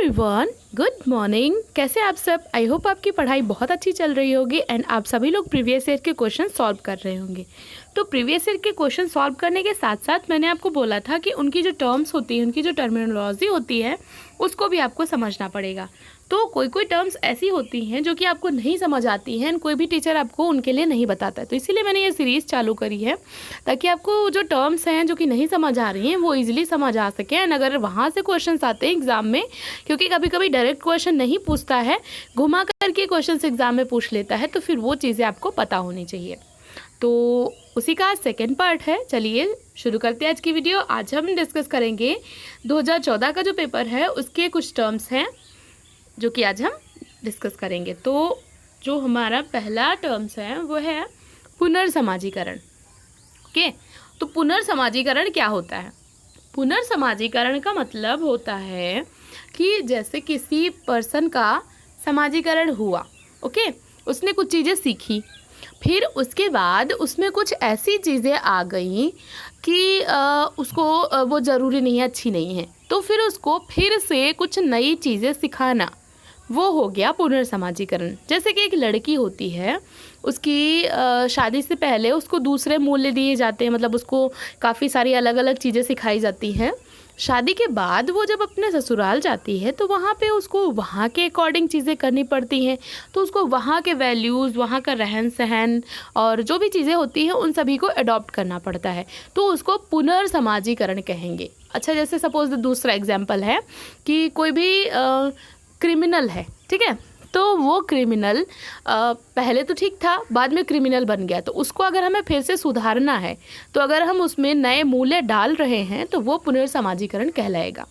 Everyone, good morning. कैसे आप सब? आई होप आपकी पढ़ाई बहुत अच्छी चल रही होगी एंड आप सभी लोग प्रीवियस ईयर के क्वेश्चन सॉल्व कर रहे होंगे। तो प्रीवियस ईयर के क्वेश्चन सॉल्व करने के साथ साथ मैंने आपको बोला था कि उनकी जो टर्म्स होती है, उनकी जो टर्मिनोलॉजी होती है, उसको भी आपको समझना पड़ेगा। तो कोई कोई टर्म्स ऐसी होती हैं जो कि आपको नहीं समझ आती हैं, कोई भी टीचर आपको उनके लिए नहीं बताता है। तो इसीलिए मैंने ये सीरीज़ चालू करी है ताकि आपको जो टर्म्स हैं जो कि नहीं समझ आ रही हैं वो इजीली समझ आ सके। एंड अगर वहाँ से क्वेश्चंस आते हैं एग्ज़ाम में, क्योंकि कभी कभी डायरेक्ट क्वेश्चन नहीं पूछता है, घुमा करके क्वेश्चंस एग्ज़ाम में पूछ लेता है, तो फिर वो चीज़ें आपको पता होनी चाहिए। तो उसी का सेकेंड पार्ट है। चलिए शुरू करते हैं आज की वीडियो। आज हम डिस्कस करेंगे 2014 का जो पेपर है उसके कुछ टर्म्स हैं जो कि आज हम डिस्कस करेंगे। तो जो हमारा पहला टर्म्स है वो है पुनर्समाजीकरण। ओके, तो पुनर्समाजीकरण क्या होता है? पुनर्समाजीकरण का मतलब होता है कि जैसे किसी पर्सन का समाजीकरण हुआ, ओके, उसने कुछ चीज़ें सीखी, फिर उसके बाद उसमें कुछ ऐसी चीज़ें आ गई कि उसको वो ज़रूरी नहीं है, अच्छी नहीं है, तो फिर उसको फिर से कुछ नई चीज़ें सिखाना, वो हो गया पुनर्समाजीकरण। जैसे कि एक लड़की होती है, उसकी शादी से पहले उसको दूसरे मूल्य दिए जाते हैं, मतलब उसको काफ़ी सारी अलग अलग चीज़ें सिखाई जाती हैं। शादी के बाद वो जब अपने ससुराल जाती है तो वहाँ पे उसको वहाँ के अकॉर्डिंग चीज़ें करनी पड़ती हैं। तो उसको वहाँ के वैल्यूज़, वहाँ का रहन सहन और जो भी चीज़ें होती हैं उन सभी को अडॉप्ट करना पड़ता है। तो उसको पुनर्समाजीकरण कहेंगे। अच्छा, जैसे सपोज़ दूसरा एग्जाम्पल है कि कोई भी क्रिमिनल है, ठीक है, तो वो क्रिमिनल पहले तो ठीक था, बाद में क्रिमिनल बन गया, तो उसको अगर हमें फिर से सुधारना है, तो अगर हम उसमें नए मूल्य डाल रहे हैं तो वो पुनर्समाजीकरण कहलाएगा।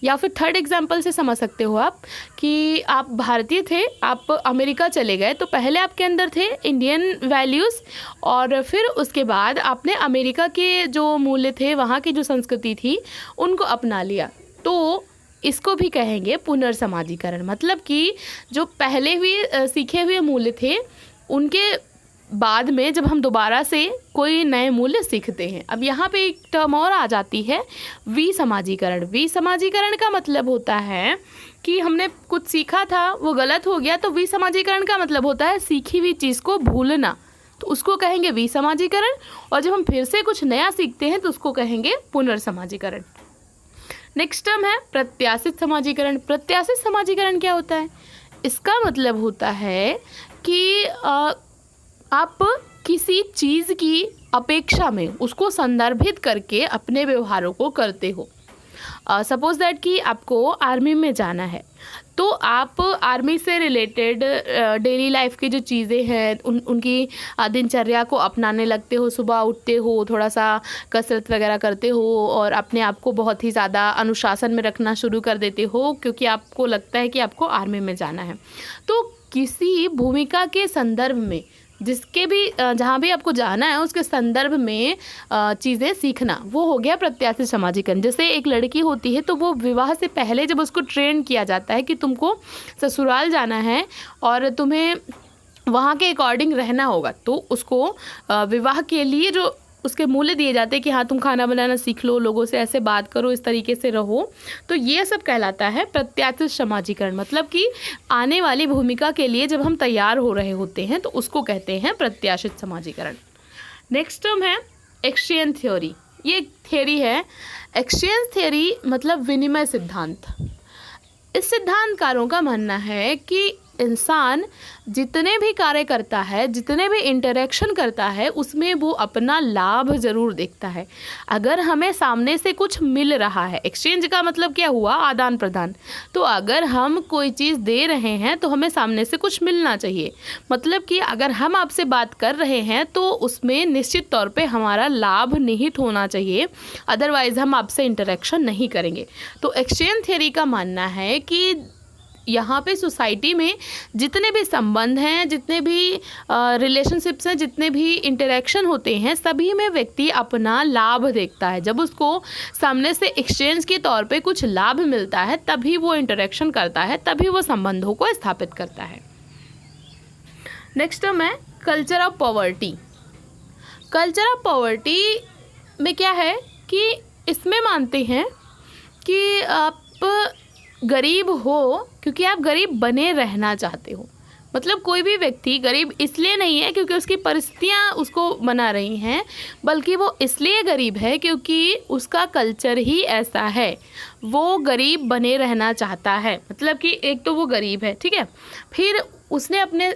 या फिर थर्ड एग्जाम्पल से समझ सकते हो आप कि आप भारतीय थे, आप अमेरिका चले गए, तो पहले आपके अंदर थे इंडियन वैल्यूज़ और फिर उसके बाद आपने अमेरिका के जो मूल्य थे, वहाँ की जो संस्कृति थी, उनको अपना लिया। तो इसको भी कहेंगे पुनर्समाजीकरण। मतलब कि जो पहले हुए सीखे हुए मूल्य थे, उनके बाद में जब हम दोबारा से कोई नए मूल्य सीखते हैं। अब यहाँ पे एक टर्म और आ जाती है, विसमाजीकरण। विसमाजीकरण का मतलब होता है कि हमने कुछ सीखा था, वो गलत हो गया, तो विसमाजीकरण का मतलब होता है सीखी हुई चीज़ को भूलना, तो उसको कहेंगे विसमाजीकरण। और जब हम फिर से कुछ नया सीखते हैं तो उसको कहेंगे पुनर्समाजीकरण। नेक्स्ट टर्म है प्रत्याशित समाजीकरण। प्रत्याशित समाजीकरण क्या होता है? इसका मतलब होता है कि आप किसी चीज़ की अपेक्षा में उसको संदर्भित करके अपने व्यवहारों को करते हो। सपोज दैट कि आपको आर्मी में जाना है, तो आप आर्मी से रिलेटेड डेली लाइफ की जो चीज़ें हैं उनकी दिनचर्या को अपनाने लगते हो। सुबह उठते हो, थोड़ा सा कसरत वगैरह करते हो और अपने आप को बहुत ही ज़्यादा अनुशासन में रखना शुरू कर देते हो, क्योंकि आपको लगता है कि आपको आर्मी में जाना है। तो किसी भूमिका के संदर्भ में, जिसके भी जहाँ भी आपको जाना है उसके संदर्भ में चीज़ें सीखना, वो हो गया प्रत्याशित समाजीकरण। जैसे एक लड़की होती है, तो वो विवाह से पहले जब उसको ट्रेन किया जाता है कि तुमको ससुराल जाना है और तुम्हें वहाँ के अकॉर्डिंग रहना होगा, तो उसको विवाह के लिए जो उसके मूल्य दिए जाते हैं कि हाँ तुम खाना बनाना सीख लो, लोगों से ऐसे बात करो, इस तरीके से रहो, तो ये सब कहलाता है प्रत्याशित समाजीकरण। मतलब कि आने वाली भूमिका के लिए जब हम तैयार हो रहे होते हैं तो उसको कहते हैं प्रत्याशित समाजीकरण। नेक्स्ट टर्म है एक्सचेंज थ्योरी। ये थ्योरी है, एक्सचेंज थ्योरी मतलब विनिमय सिद्धांत। इस सिद्धांतकारों का मानना है कि इंसान जितने भी कार्य करता है, जितने भी इंटरेक्शन करता है, उसमें वो अपना लाभ ज़रूर देखता है। अगर हमें सामने से कुछ मिल रहा है, एक्सचेंज का मतलब क्या हुआ? आदान प्रदान। तो अगर हम कोई चीज़ दे रहे हैं तो हमें सामने से कुछ मिलना चाहिए। मतलब कि अगर हम आपसे बात कर रहे हैं तो उसमें निश्चित तौर पे हमारा लाभ निहित होना चाहिए, अदरवाइज़ हम आपसे इंटरेक्शन नहीं करेंगे। तो एक्सचेंज थ्योरी का मानना है कि यहाँ पे सोसाइटी में जितने भी संबंध हैं, जितने भी रिलेशनशिप्स हैं, जितने भी इंटरेक्शन होते हैं, सभी में व्यक्ति अपना लाभ देखता है। जब उसको सामने से एक्सचेंज के तौर पे कुछ लाभ मिलता है तभी वो इंटरेक्शन करता है, तभी वो संबंधों को स्थापित करता है। नेक्स्ट टर्म है culture of poverty. Culture of poverty में क्या है कि इसमें मानते हैं कि आप गरीब हो क्योंकि आप गरीब बने रहना चाहते हो। मतलब कोई भी व्यक्ति गरीब इसलिए नहीं है क्योंकि उसकी परिस्थितियाँ उसको बना रही हैं, बल्कि वो इसलिए गरीब है क्योंकि उसका कल्चर ही ऐसा है, वो गरीब बने रहना चाहता है। मतलब कि एक तो वो गरीब है, ठीक है, फिर उसने अपने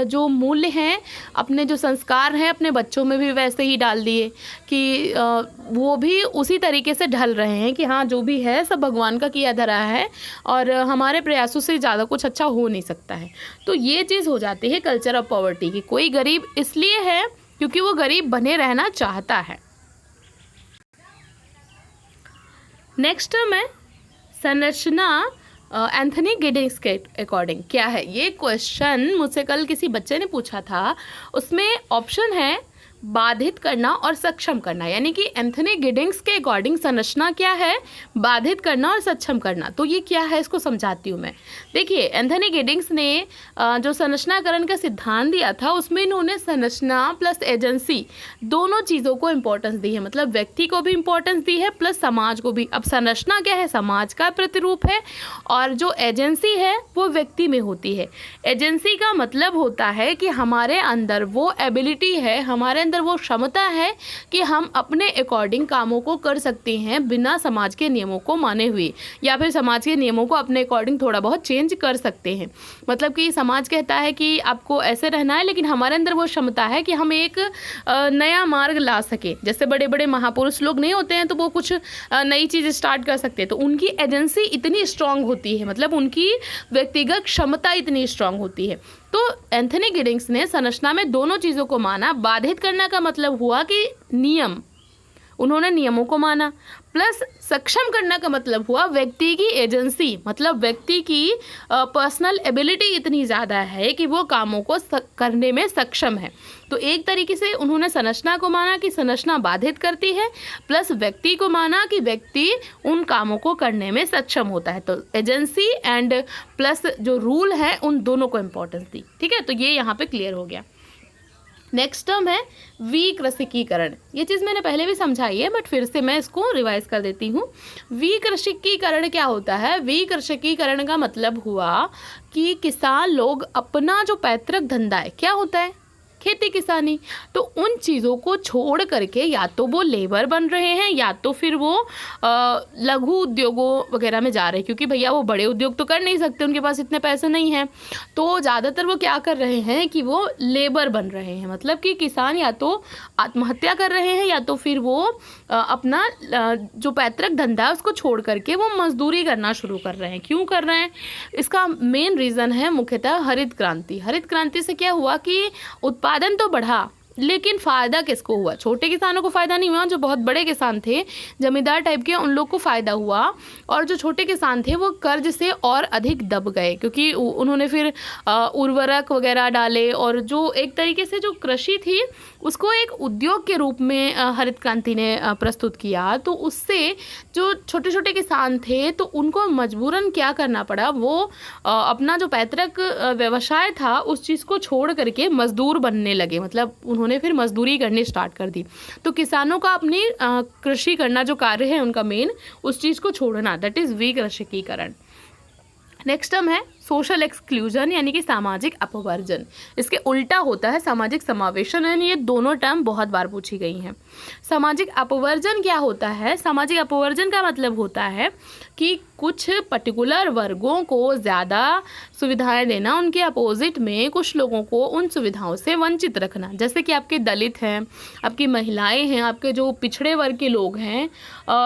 जो मूल्य हैं, अपने जो संस्कार हैं, अपने बच्चों में भी वैसे ही डाल दिए कि वो भी उसी तरीके से ढल रहे हैं कि हाँ जो भी है सब भगवान का किया धरा है और हमारे प्रयासों से ज़्यादा कुछ अच्छा हो नहीं सकता है। तो ये चीज़ हो जाती है कल्चर ऑफ पॉवर्टी की। कोई गरीब इसलिए है क्योंकि वो गरीब बने रहना चाहता है। नेक्स्ट है संरचना एंथनी गिडिंग्स के अकॉर्डिंग क्या है। ये क्वेश्चन मुझसे कल किसी बच्चे ने पूछा था। उसमें ऑप्शन है बाधित करना और सक्षम करना, यानी कि एंथनी गिडिंग्स के अकॉर्डिंग संरचना क्या है, बाधित करना और सक्षम करना। तो ये क्या है इसको समझाती हूँ मैं। देखिए एंथनी गिडिंग्स ने जो संरचनाकरण का सिद्धांत दिया था उसमें इन्होंने संरचना प्लस एजेंसी दोनों चीज़ों को इम्पोर्टेंस दी है। मतलब व्यक्ति को भी इम्पोर्टेंस दी है प्लस समाज को भी। अब संरचना क्या है, समाज का प्रतिरूप है, और जो एजेंसी है वो व्यक्ति में होती है। एजेंसी का मतलब होता है कि हमारे अंदर वो एबिलिटी है, हमारे अंदर वो क्षमता है कि हम अपने अकॉर्डिंग कामों को कर सकते हैं बिना समाज के नियमों को माने हुए, या फिर समाज के नियमों को अपने अकॉर्डिंग थोड़ा बहुत चेंज कर सकते हैं। मतलब कि समाज कहता है कि आपको ऐसे रहना है, लेकिन हमारे अंदर वो क्षमता है कि हम एक नया मार्ग ला सके। जैसे बड़े बड़े महापुरुष लोग नहीं होते हैं तो वो कुछ नई चीज़ स्टार्ट कर सकते हैं, तो उनकी एजेंसी इतनी स्ट्रांग होती है, मतलब उनकी व्यक्तिगत क्षमता इतनी स्ट्रांग होती है। तो एंथनी गिडिंग्स ने संरचना में दोनों चीज़ों को माना। बाधित करना का मतलब हुआ कि नियम, उन्होंने नियमों को माना, प्लस सक्षम करना का मतलब हुआ व्यक्ति की एजेंसी, मतलब व्यक्ति की पर्सनल एबिलिटी इतनी ज़्यादा है कि वो कामों को करने में सक्षम है। तो एक तरीके से उन्होंने संरचना को माना कि संरचना बाधित करती है, प्लस व्यक्ति को माना कि व्यक्ति उन कामों को करने में सक्षम होता है। तो एजेंसी एंड प्लस जो रूल है उन दोनों को इम्पोर्टेंस दी। ठीक है, तो ये यहाँ पे क्लियर हो गया। नेक्स्ट टर्म है विकृषिकीकरण। ये चीज़ मैंने पहले भी समझाई है बट फिर से मैं इसको रिवाइज कर देती हूँ। विकृषिकीकरण क्या होता है? विकृषिकीकरण का मतलब हुआ कि किसान लोग अपना जो पैतृक धंधा है, क्या होता है, खेती किसानी, तो उन चीज़ों को छोड़ करके या तो वो लेबर बन रहे हैं या तो फिर वो लघु उद्योगों वगैरह में जा रहे हैं, क्योंकि भैया वो बड़े उद्योग तो कर नहीं सकते, उनके पास इतने पैसे नहीं हैं। तो ज़्यादातर वो क्या कर रहे हैं कि वो लेबर बन रहे हैं। मतलब कि किसान या तो आत्महत्या कर रहे हैं या तो फिर वो अपना जो पैतृक धंधा है उसको छोड़ करके वो मजदूरी करना शुरू कर रहे हैं। क्यों कर रहे हैं? इसका मेन रीज़न है मुख्यतः हरित क्रांति। हरित क्रांति से क्या हुआ कि उत्पादन तो बढ़ा, लेकिन फ़ायदा किसको हुआ? छोटे किसानों को फ़ायदा नहीं हुआ। जो बहुत बड़े किसान थे, जमींदार टाइप के, उन लोग को फ़ायदा हुआ, और जो छोटे किसान थे वो कर्ज से और अधिक दब गए, क्योंकि उन्होंने फिर उर्वरक वगैरह डाले, और जो एक तरीके से जो कृषि थी उसको एक उद्योग के रूप में हरित क्रांति ने प्रस्तुत किया। तो उससे जो छोटे छोटे किसान थे तो उनको मजबूरन क्या करना पड़ा, वो अपना जो पैतृक व्यवसाय था उस चीज़ को छोड़ करके मजदूर बनने लगे। मतलब उन्होंने फिर मजदूरी करनी स्टार्ट कर दी। तो किसानों का अपनी कृषि करना जो कार्य है उनका मेन, उस चीज़ को छोड़ना, दैट इज़ विकृषिकीकरण। नेक्स्ट टर्म है सोशल एक्सक्लूजन, यानी कि सामाजिक अपवर्जन। इसके उल्टा होता है सामाजिक समावेशन, यानी ये दोनों टर्म बहुत बार पूछी गई हैं। सामाजिक अपवर्जन क्या होता है? सामाजिक अपवर्जन का मतलब होता है कि कुछ पर्टिकुलर वर्गों को ज़्यादा सुविधाएं देना, उनके अपोजिट में कुछ लोगों को उन सुविधाओं से वंचित रखना। जैसे कि आपके दलित हैं, आपकी महिलाएं हैं, आपके जो पिछड़े वर्ग के लोग हैं,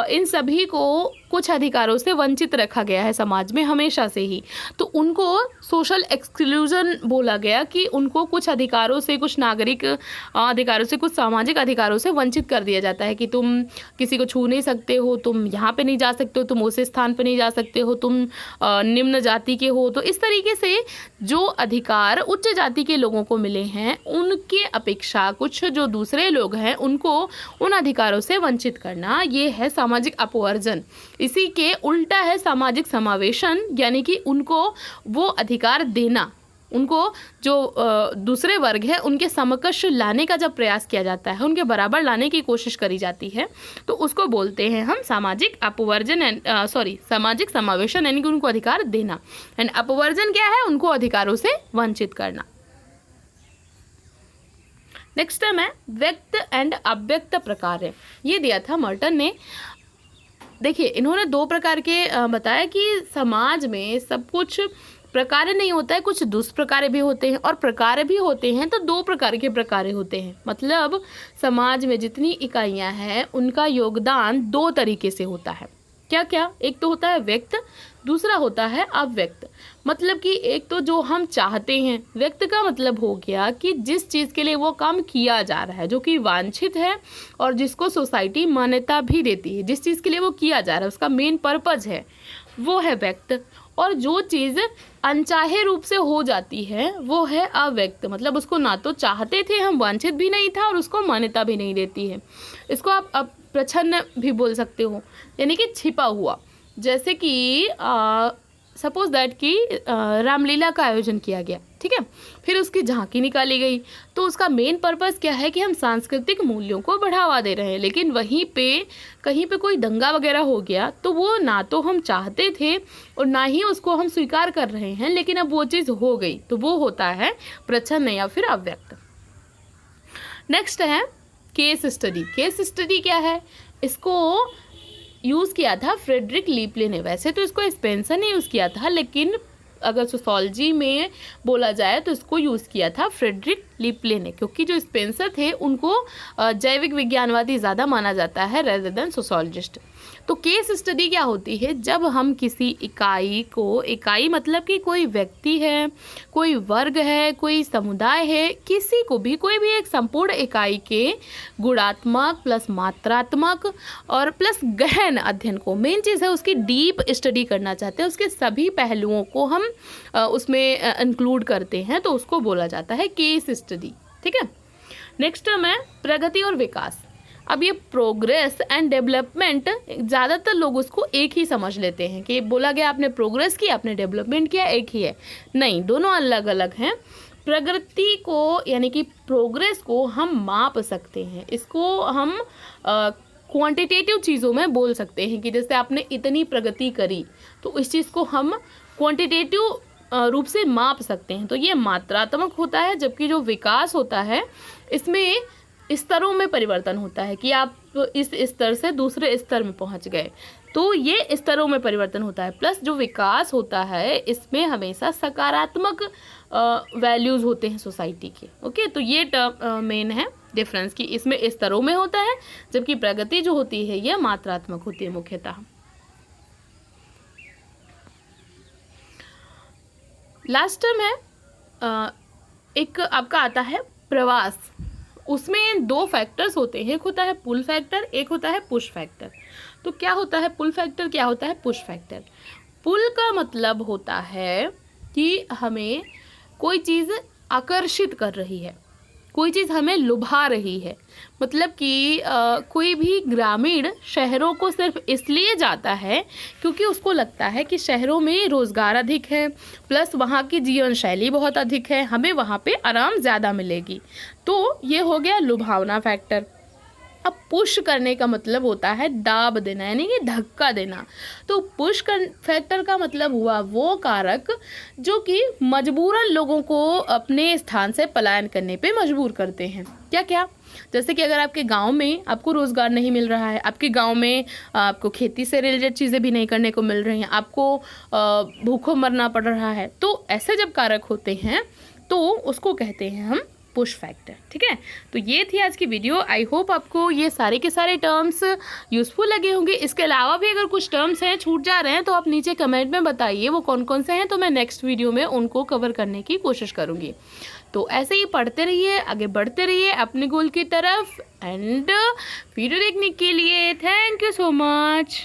इन सभी को कुछ अधिकारों से वंचित रखा गया है समाज में हमेशा से ही। तो उनको सोशल एक्सक्लूजन बोला गया कि उनको कुछ अधिकारों से, कुछ नागरिक अधिकारों से, कुछ सामाजिक अधिकारों से वंचित कर दिया जाता है कि तुम किसी को छू नहीं सकते हो, तुम यहाँ पे नहीं जा सकते हो, तुम उस स्थान पे नहीं जा सकते हो, तुम निम्न जाति के हो। तो इस तरीके से जो अधिकार उच्च जाति के लोगों को मिले हैं उनके अपेक्षा कुछ जो दूसरे लोग हैं उनको उन अधिकारों से वंचित करना, ये है सामाजिक अपवर्जन। इसी के उल्टा है सामाजिक समावेशन, यानी कि उनको वो अधिकार देना, उनको जो दूसरे वर्ग है उनके समकक्ष लाने का जब प्रयास किया जाता है, उनके बराबर लाने की कोशिश करी जाती है, तो उसको बोलते हैं हम सामाजिक अपवर्जन सामाजिक समावेशन, यानी कि उनको अधिकार देना। एंड अपवर्जन क्या है? उनको अधिकारों से वंचित करना। नेक्स्ट टर्म है व्यक्त एंड अव्यक्त प्रकार। ये दिया था मर्टन ने। देखिए, इन्होंने दो प्रकार के बताया कि समाज में सब कुछ प्रकार नहीं होता है, कुछ दुष्प्रकार भी होते हैं और प्रकार भी होते हैं। तो दो प्रकार के प्रकार होते हैं, मतलब समाज में जितनी इकाइयां हैं उनका योगदान दो तरीके से होता है। क्या क्या? एक तो होता है व्यक्त, दूसरा होता है अव्यक्त। मतलब कि एक तो जो हम चाहते हैं, व्यक्त का मतलब हो गया कि जिस चीज़ के लिए वो काम किया जा रहा है, जो कि वांछित है और जिसको सोसाइटी मान्यता भी देती है, जिस चीज़ के लिए वो किया जा रहा है, उसका मेन पर्पज है, वो है व्यक्त। और जो चीज़ अनचाहे रूप से हो जाती है वो है अव्यक्त। मतलब उसको ना तो चाहते थे हम, वांछित भी नहीं था और उसको मान्यता भी नहीं देती है। इसको आप अप्रच्छन्न भी बोल सकते हो, यानी कि छिपा हुआ। जैसे कि सपोज दैट कि रामलीला का आयोजन किया गया, ठीक है, फिर उसकी झांकी निकाली गई, तो उसका मेन पर्पस क्या है कि हम सांस्कृतिक मूल्यों को बढ़ावा दे रहे हैं। लेकिन वहीं पे कहीं पे कोई दंगा वगैरह हो गया तो वो ना तो हम चाहते थे और ना ही उसको हम स्वीकार कर रहे हैं, लेकिन अब वो चीज़ हो गई, तो वो होता है प्रच्छन्न या फिर अव्यक्त। नेक्स्ट है केस स्टडी। केस स्टडी क्या है? इसको यूज़ किया था फ्रेडरिक लीपले ने। वैसे तो इसको स्पेंसर ने यूज़ किया था, लेकिन अगर सोशोलॉजी में बोला जाए तो इसको यूज़ किया था फ्रेडरिक लीपले ने, क्योंकि जो स्पेंसर थे उनको जैविक विज्ञानवादी ज़्यादा माना जाता है रेदर देन सोशोलॉजिस्ट। तो केस स्टडी क्या होती है? जब हम किसी इकाई को, इकाई मतलब कि कोई व्यक्ति है, कोई वर्ग है, कोई समुदाय है, किसी को भी, कोई भी एक संपूर्ण इकाई के गुणात्मक प्लस मात्रात्मक और प्लस गहन अध्ययन को, मेन चीज़ है उसकी डीप स्टडी करना चाहते हैं, उसके सभी पहलुओं को हम उसमें इंक्लूड करते हैं, तो उसको बोला जाता है केस स्टडी। ठीक है। नेक्स्ट टर्म है प्रगति और विकास। अब ये प्रोग्रेस एंड डेवलपमेंट, ज़्यादातर लोग उसको एक ही समझ लेते हैं कि बोला गया आपने प्रोग्रेस की, आपने डेवलपमेंट किया, एक ही है। नहीं, दोनों अलग अलग हैं। प्रगति को यानी कि प्रोग्रेस को हम माप सकते हैं, इसको हम क्वांटिटेटिव चीज़ों में बोल सकते हैं कि जैसे आपने इतनी प्रगति करी, तो इस चीज़ को हम क्वांटिटेटिव रूप से माप सकते हैं, तो ये मात्रात्मक होता है। जबकि जो विकास होता है इसमें स्तरों में परिवर्तन होता है कि आप इस स्तर से दूसरे स्तर में पहुंच गए, तो ये स्तरों में परिवर्तन होता है। प्लस जो विकास होता है इसमें हमेशा सकारात्मक वैल्यूज़ होते हैं सोसाइटी के। ओके, तो ये मेन है डिफरेंस कि इसमें स्तरों में होता है, जबकि प्रगति जो होती है ये मात्रात्मक होती है मुख्यतः। लास्ट टर्म है एक आपका आता है प्रवास। उसमें दो फैक्टर्स होते हैं, एक होता है पुल फैक्टर, एक होता है पुश फैक्टर। तो क्या होता है पुल फैक्टर, क्या होता है पुश फैक्टर? पुल का मतलब होता है कि हमें कोई चीज़ आकर्षित कर रही है, कोई चीज़ हमें लुभा रही है। मतलब कि कोई भी ग्रामीण शहरों को सिर्फ इसलिए जाता है क्योंकि उसको लगता है कि शहरों में रोज़गार अधिक है, प्लस वहाँ की जीवन शैली बहुत अधिक है, हमें वहाँ पे आराम ज़्यादा मिलेगी। तो ये हो गया लुभावना फैक्टर। अब पुश करने का मतलब होता है दाब देना, यानी कि धक्का देना। तो पुश फैक्टर का मतलब हुआ वो कारक जो कि मजबूरन लोगों को अपने स्थान से पलायन करने पे मजबूर करते हैं। क्या क्या? जैसे कि अगर आपके गांव में आपको रोज़गार नहीं मिल रहा है, आपके गांव में आपको खेती से रिलेटेड चीज़ें भी नहीं करने को मिल रही हैं, आपको भूखों मरना पड़ रहा है, तो ऐसे जब कारक होते हैं तो उसको कहते हैं हम पुश फैक्टर। ठीक है, तो ये थी आज की वीडियो। आई होप आपको ये सारे के सारे टर्म्स यूज़फुल लगे होंगे। इसके अलावा भी अगर कुछ टर्म्स हैं छूट जा रहे हैं तो आप नीचे कमेंट में बताइए वो कौन कौन से हैं, तो मैं नेक्स्ट वीडियो में उनको कवर करने की कोशिश करूँगी। तो ऐसे ही पढ़ते रहिए, आगे बढ़ते रहिए अपने गोल की तरफ। एंड वीडियो देखने के लिए थैंक यू सो मच।